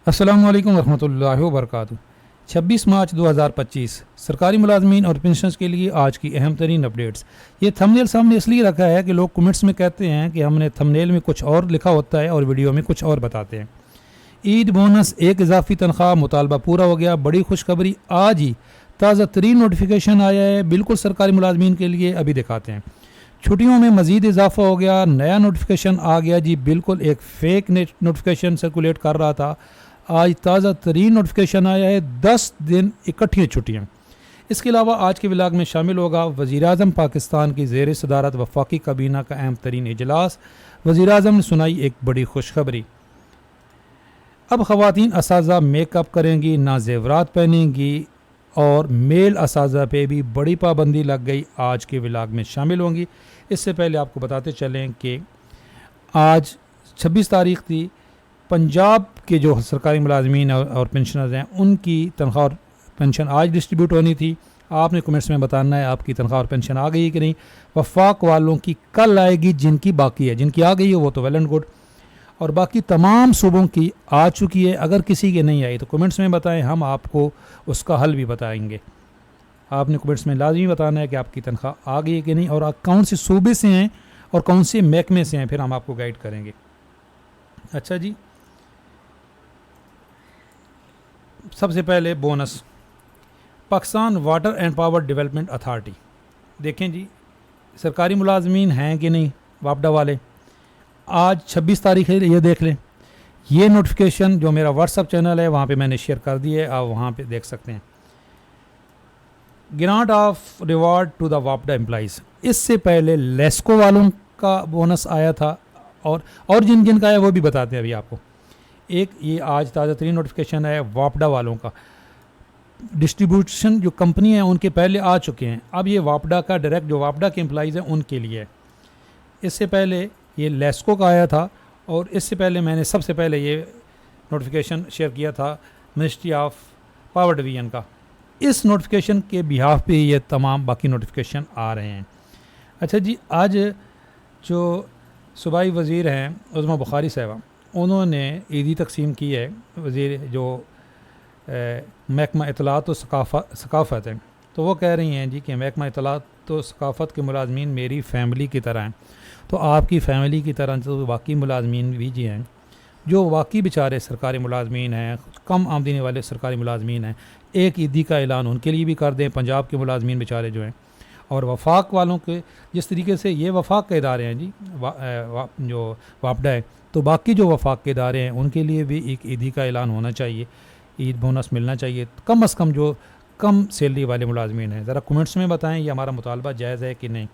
अस्सलामु अलैकुम वरहमतुल्लाहि वबरकातुहू। 26 मार्च 2025 सरकारी मुलाजमीन और पेंशनर्स के लिए आज की अहम तरीन अपडेट्स। ये थंबनेल सामने इसलिए रखा है कि लोग कमेंट्स में कहते हैं कि हमने थंबनेल में कुछ और लिखा होता है और वीडियो में कुछ और बताते हैं। ईद बोनस, एक इजाफी तनख्वाह मुतालबा पूरा हो गया। बड़ी खुशखबरी, आज ही ताज़ा तरीन नोटिफिकेशन आया है बिल्कुल सरकारी मुलाजमीन के लिए। अभी दिखाते हैं। छुट्टियों में मज़ीद इजाफा हो गया, नया नोटिफिकेशन आ गया जी। बिल्कुल एक फ़ेक नोटिफिकेशन सर्कुलेट कर रहा था, आज ताज़ा तरीन नोटिफिकेशन आया है। 10 दिन इकट्ठी छुट्टियाँ। इसके अलावा आज के व्लॉग में शामिल होगा वज़ीर-ए-आज़म पाकिस्तान की ज़ेर सदारत वफाकी काबीना का अहम तरीन इजलास। वज़ीर-ए-आज़म ने सुनाई एक बड़ी खुशखबरी। अब ख़वातीन असाज़ा मेकअप करेंगी, ना ज़ेवरात पहनेंगी और मेल असाज़ा पे भी बड़ी पाबंदी लग गई। आज के व्लॉग में शामिल होंगी। इससे पहले आपको बताते चलें कि आज 26 तारीख थी। पंजाब के जो सरकारी मुलाजमीन और पेंशनर्स हैं उनकी तनख्वाह और पेंशन आज डिस्ट्रीब्यूट होनी थी। आपने कमेंट्स में बताना है आपकी तनख्वाह और पेंशन आ गई है कि नहीं। वफाक वालों की कल आएगी, जिनकी बाकी है, जिनकी आ गई है वो तो वेल एंड गुड, और बाकी तमाम सूबों की आ चुकी है। अगर किसी की नहीं आई तो कमेंट्स में बताएं, हम आपको उसका हल भी बताएंगे। आपने कमेंट्स में लाजमी बताना है कि आपकी तनख्वाह आ गई है कि नहीं और आप कौन से सूबे से हैं और कौन से महकमे से हैं, फिर हम आपको गाइड करेंगे। अच्छा जी, सबसे पहले bonus, Pakistan water and power development authority. देखें जी, सरकारी मुलाजमीन हैं कि नहीं वापडा वाले। आज 26 तारीख है, ये देख लें। ये नोटिफिकेशन जो मेरा व्हाट्सअप चैनल है वहाँ पे मैंने शेयर कर दी है, आप वहाँ पे देख सकते हैं। Grant of reward to the वापडा एम्प्लॉइज़। इससे पहले लेस्को वालों का बोनस आया था और जिन जिन का आया वो भी बताते हैं अभी आपको। एक ये आज ताज़ा तरीन नोटिफिकेशन है वापडा वालों का। डिस्ट्रीब्यूशन जो कंपनी है उनके पहले आ चुके हैं, अब ये वापडा का डायरेक्ट जो वापडा के एम्प्लॉइज़ हैं उनके लिए है। इससे पहले ये लेस्को का आया था और इससे पहले मैंने सबसे पहले ये नोटिफिकेशन शेयर किया था मिनिस्ट्री ऑफ पावर डिवीज़न का। इस नोटिफिकेशन के बिहाफ पे ये तमाम बाकी नोटिफिकेशन आ रहे हैं। अच्छा जी, आज जो सूबाई वज़ीर हैं उज़्मा बुखारी साहिबा, उन्होंने ईदी तकसीम की है। वज़ीर जो महकमा इत्तलात व सकाफ़त है, तो वो कह रही हैं जी कि महकमा इत्तलात व सकाफ़त के मुलाजमीन मेरी फ़ैमिली की तरह हैं। तो आपकी फ़ैमिली की तरह तो वाकई मुलाजमीन भी जी हैं, जो वाकई बेचारे सरकारी मुलाजमीन हैं, कम आमदनी वाले सरकारी मुलाजमीन हैं। एक ईदी का ऐलान उनके लिए भी कर दें, पंजाब के मुलाजमीन बेचारे जो हैं। और वफाक वालों के जिस तरीके से ये वफाक के इदारे हैं जी, जो वापडा है, तो बाकी जो वफाक के इदारे हैं उनके लिए भी एक ईदी का ऐलान होना चाहिए, ईद बोनस मिलना चाहिए कम अज़ कम जो कम सैलरी वाले मुलाजमीन हैं। ज़रा कमेंट्स में बताएं ये हमारा मुतालबा जायज़ है कि नहीं।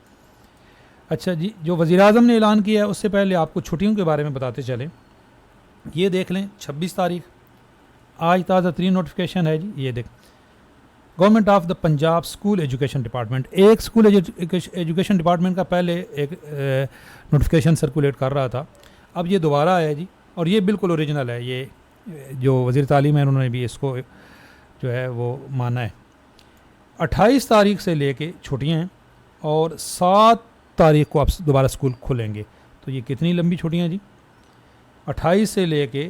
अच्छा जी, जो वज़ीर-ए-आज़म ने ऐलान किया है उससे पहले आपको छुट्टियों के बारे में बताते चलें। ये देख लें 26 तारीख, आज ताज़ा तरीन नोटिफिकेशन है जी। ये देख, government of the Punjab school education department. एक स्कूल एजुकेशन डिपार्टमेंट का पहले एक नोटिफिकेशन सर्कुलेट कर रहा था, अब ये दोबारा आया जी और ये बिल्कुल ओरिजिनल है। ये जो वज़ीर तालीम है उन्होंने भी इसको जो है वो माना है। 28 तारीख से लेके छुट्टियाँ हैं और 7 तारीख को अब दोबारा स्कूल खुलेंगे। तो ये कितनी लंबी छुट्टियाँ जी, 28 से लेके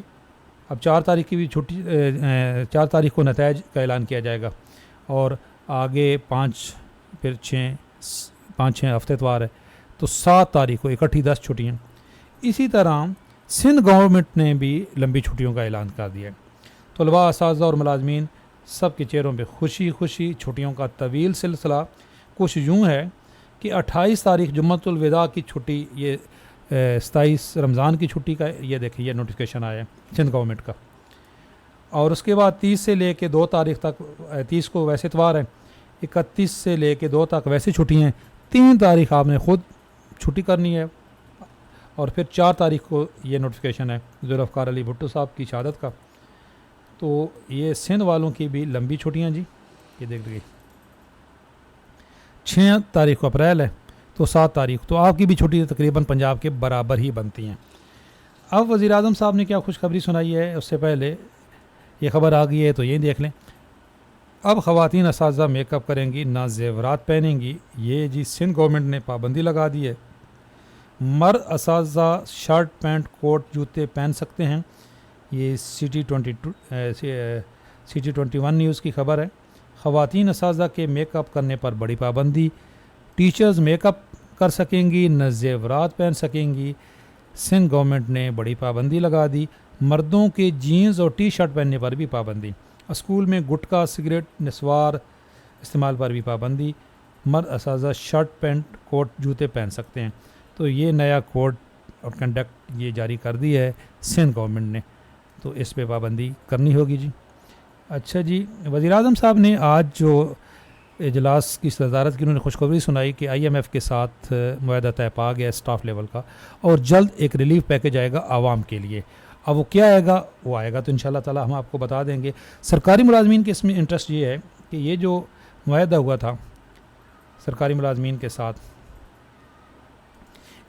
अब 4 तारीख की भी छुट्टी, 4 तारीख को नताइज का ऐलान किया जाएगा और आगे 5 फिर 5-6 हफ्ते इतवार है, तो 7 तारीख को इकट्ठी 10 छुट्टियाँ। इसी तरह सिंध गवर्नमेंट ने भी लंबी छुट्टियों का ऐलान कर दिया है। तलबा, असातिज़ा और मुलाजमीन सब के चेहरों पे खुशी खुशी छुट्टियों का तवील सिलसिला। कुछ यूँ है कि 28 तारीख जुम्मतुल विदा की छुट्टी, ये 27 रमज़ान की छुट्टी का ये देखिए ये नोटिफिकेशन आया है सिंध गवर्नमेंट का। और उसके बाद 30 से लेके 2 तारीख तक, 30 को वैसे इतवार है, 31 से लेके 2 तक वैसे छुट्टी हैं। 3 तारीख आपने ख़ुद छुट्टी करनी है और फिर 4 तारीख को ये नोटिफिकेशन है ज़ुल्फ़िकार अली भुट्टो साहब की शहादत का। तो ये सिंध वालों की भी लंबी छुट्टियाँ जी। ये देख लीजिए 6 तारीख को अप्रैल है, तो 7 तारीख, तो आपकी भी छुट्टी तकरीबन पंजाब के बराबर ही बनती हैं। अब वज़ीर-ए-आज़म साहब ने क्या खुशखबरी सुनाई है, उससे पहले ये ख़बर आ गई है तो ये देख लें। अब ख़वातीन असातिज़ा मेकअप करेंगी, ना ज़ेवरात पहनेंगी। ये जी सिंध गवर्नमेंट ने पाबंदी लगा दी है। मर्द असातिज़ा शर्ट पैंट कोट जूते पहन सकते हैं, ये CT21 न्यूज़ की खबर है। ख़वातीन असातिज़ा के मेकअप करने पर बड़ी पाबंदी, टीचर्स मेकअप कर सकेंगी न ज़ेवरात पहन सकेंगी। सिंध गवर्नमेंट ने बड़ी पाबंदी लगा दी। मर्दों के जीन्स और टी शर्ट पहनने पर भी पाबंदी। स्कूल में गुटखा सिगरेट नस्वार इस्तेमाल पर भी पाबंदी। मर्द असातिज़ा शर्ट पैंट कोट जूते पहन सकते हैं। तो ये नया कोड और कंडक्ट ये जारी कर दी है सिंध गवर्नमेंट ने, तो इस पे पाबंदी करनी होगी जी। अच्छा जी, वज़ीर-ए-आज़म साहब ने आज जो इजलास की सदारत की उन्होंने खुशखबरी सुनाई कि IMF के साथ मुआहदा तय पा गया स्टाफ लेवल का और जल्द एक रिलीफ पैकेज आएगा आवाम के लिए। अब वो क्या आएगा, वो आएगा तो इंशाल्लाह ताला हम आपको बता देंगे। सरकारी मुलाजमीन के इसमें इंटरेस्ट ये है कि ये जो मुआहदा हुआ था सरकारी मुलाजमीन के साथ,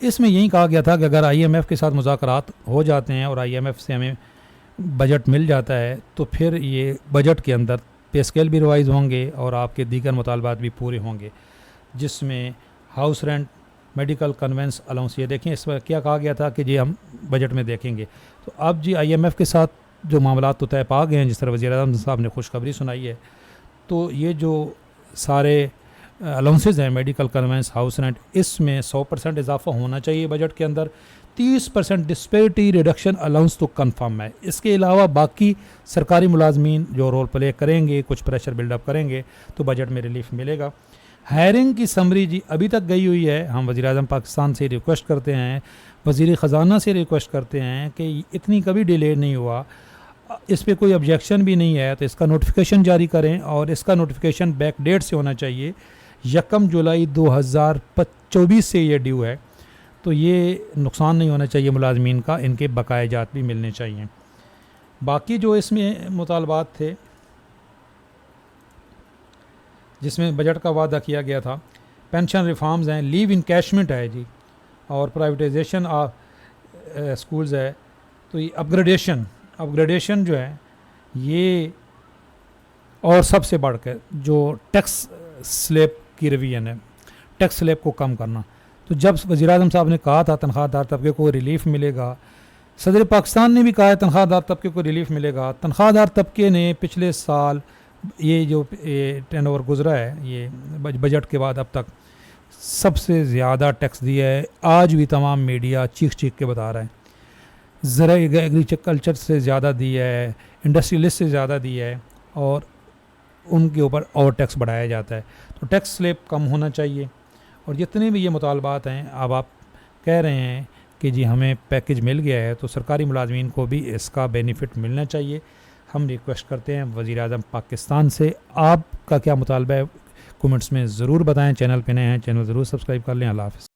इसमें यही कहा गया था कि अगर IMF के साथ मुज़ाकरात हो जाते हैं और IMF से हमें बजट मिल जाता है तो फिर ये बजट के अंदर पे स्केल भी रिवाइज़ होंगे और आपके दीगर मुतालबात भी पूरे होंगे, जिसमें house rent, medical convince allowance, ये देखें इसमें क्या कहा गया था कि जी हम बजट में देखेंगे। तो अब जी IMF के साथ जो मामला तो तय पा गए हैं, जिस तरह वज़ीर-ए-आज़म साहब ने खुशखबरी सुनाई है, तो ये जो सारे अलाउंसेज हैं, मेडिकल कन्वेंस, हाउस रेंट, इसमें 100% इजाफा होना चाहिए बजट के अंदर। 30% डिस्पेरिटी रिडक्शन अलाउंस तो कन्फर्म है। इसके अलावा बाकी सरकारी मुलाजमीन जो रोल प्ले करेंगे, कुछ प्रेशर बिल्डअप करेंगे, तो बजट में रिलीफ मिलेगा। हायरिंग की समरी जी अभी तक गई हुई है। हम वज़ीर-ए-आज़म पाकिस्तान से रिक्वेस्ट करते हैं, वज़ीर ख़जाना से रिक्वेस्ट करते हैं कि इतनी कभी डिले नहीं हुआ, इस पर कोई ऑब्जेक्शन भी नहीं है तो इसका नोटिफिकेशन जारी करें और इसका नोटिफिकेशन बैक डेट से होना चाहिए। 1 जुलाई 2024 से ये ड्यू है, तो ये नुकसान नहीं होना चाहिए मुलाजमीन का, इनके बकाया जात भी मिलने चाहिए। बाकी जो इसमें मुतालबात थे जिसमें बजट का वादा किया गया था, पेंशन रिफॉर्म्स हैं, लीव इनकैशमेंट है जी, और प्राइवेटाइजेशन ऑफ स्कूल्स है। तो ये अपग्रेडेशन जो है ये, और सबसे बढ़कर जो टैक्स स्लैब की रिवीजन है, टैक्स स्लैब को कम करना। तो जब वज़ीर-ए-आज़म साहब ने कहा था तनख्वाहदार तबके को रिलीफ मिलेगा, सदर पाकिस्तान ने भी कहा है तनख्वाहदार तबके को रिलीफ मिलेगा। तनख्वाहदार तबके ने पिछले साल ये जो टर्नओवर गुजरा है ये बजट के बाद अब तक सबसे ज़्यादा टैक्स दिया है। आज भी तमाम मीडिया चीख के बता रहा है। ज़रा एग्रीकल्चर से ज़्यादा दिया है, इंडस्ट्रियलिस्ट से ज़्यादा दिया है, और उनके ऊपर और टैक्स बढ़ाया जाता है। तो टैक्स स्लैब कम होना चाहिए। और जितने भी ये मुतालबात हैं, अब आप कह रहे हैं कि जी हमें पैकेज मिल गया है, तो सरकारी मुलाजमीन को भी इसका बेनिफिट मिलना चाहिए। हम रिक्वेस्ट करते हैं वज़ीर-ए-आज़म पाकिस्तान से, आपका क्या मुतालबा है कमेंट्स में ज़रूर बताएं। चैनल पे नए हैं, चैनल ज़रूर सब्सक्राइब कर लें। अल्लाह हाफ़िज़।